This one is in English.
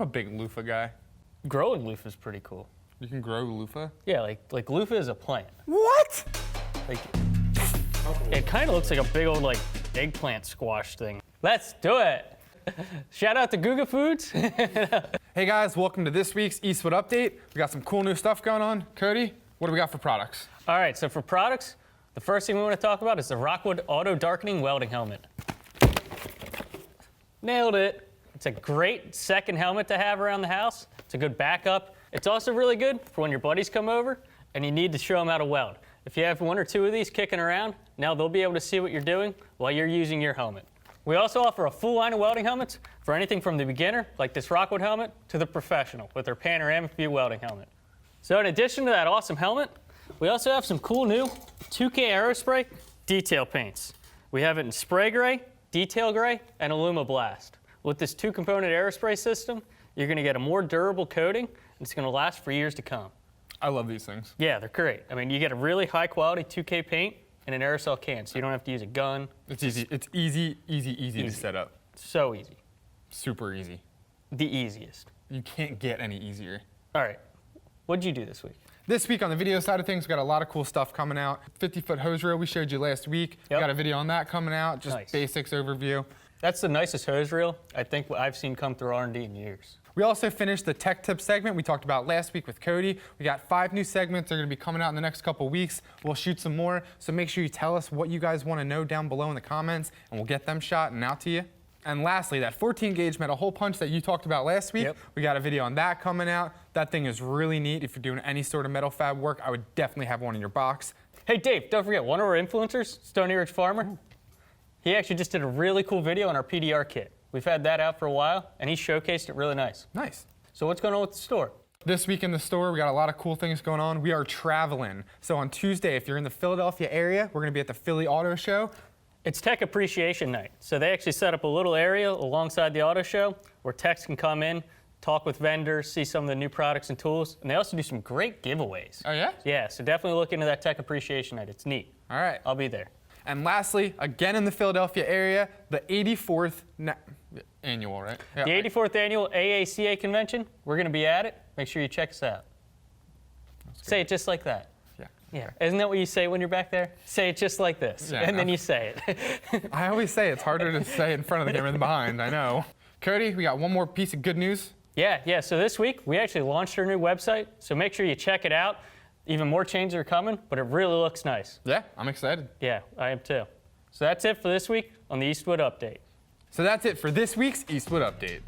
I'm a big loofah guy. Growing loofah is pretty cool. You can grow loofah? Yeah, like loofah is a plant. What? Like, it kind of looks like a big old like eggplant squash thing. Let's do it. Shout out to Guga Foods. Hey guys, welcome to this week's Eastwood update. We got some cool new stuff going on. Cody, what do we got for products? All right, so for products, the first thing we want to talk about is the ROCKWOOD Auto Darkening Welding Helmet. Nailed it. It's a great second helmet to have around the house. It's a good backup. It's also really good for when your buddies come over and you need to show them how to weld. If you have one or two of these kicking around, now they'll be able to see what you're doing while you're using your helmet. We also offer a full line of welding helmets for anything from the beginner, like this ROCKWOOD helmet, to the professional with their panoramic view welding helmet. So in addition to that awesome helmet, we also have some cool new 2K AEROSPRAY detail paints. We have it in spray gray, detail gray, and Alumablast. With this two-component AEROSPRAY system, you're going to get a more durable coating, and it's going to last for years to come. I love these things. Yeah, they're great. I mean, you get a really high-quality 2K paint in an aerosol can, so you don't have to use a gun. It's easy. It's easy to set up. So easy. Super easy. The easiest. You can't get any easier. All right. What'd you do this week? This week on the video side of things, we got a lot of cool stuff coming out. 50-foot hose reel we showed you last week. Yep. We got a video on that coming out, just Nice. basics overview. That's the nicest hose reel I think I've seen come through R&D in years. We also finished the tech tip segment we talked about last week with Cody. We got 5 new segments. They're going to be coming out in the next couple weeks. We'll shoot some more, so make sure you tell us what you guys want to know down below in the comments, and we'll get them shot and out to you. And lastly, that 14 gauge metal hole punch that you talked about last week, we got a video on that coming out. That thing is really neat. If you're doing any sort of metal fab work, I would definitely have one in your box. Hey Dave, don't forget, one of our influencers, Stony Ridge Farmer, he actually just did a really cool video on our PDR kit. We've had that out for a while, and he showcased it really nice. Nice. So what's going on with the store? This week in the store, we got a lot of cool things going on. We are traveling. So on Tuesday, if you're in the Philadelphia area, we're going to be at the Philly Auto Show. It's Tech Appreciation Night. So they actually set up a little area alongside the auto show where techs can come in, talk with vendors, see some of the new products and tools, and they also do some great giveaways. Oh yeah? Yeah, so definitely look into that Tech Appreciation Night. It's neat. All right. I'll be there. And lastly, again in the Philadelphia area, the 84th annual, right? Yeah. The 84th annual AACA convention, we're going to be at it. Make sure you check us out. Say it just like that. Yeah. Yeah. Okay. Isn't that what you say when you're back there? Say it just like this, Yeah, and then you say it. I always say it's harder to say in front of the camera than behind, I know. Cody, we got one more piece of good news. Yeah, so this week we actually launched our new website, so make sure you check it out. Even more changes are coming, but it really looks nice. Yeah, I'm excited. Yeah, I am too. So that's it for this week on the Eastwood Update. So that's it for this week's Eastwood Update.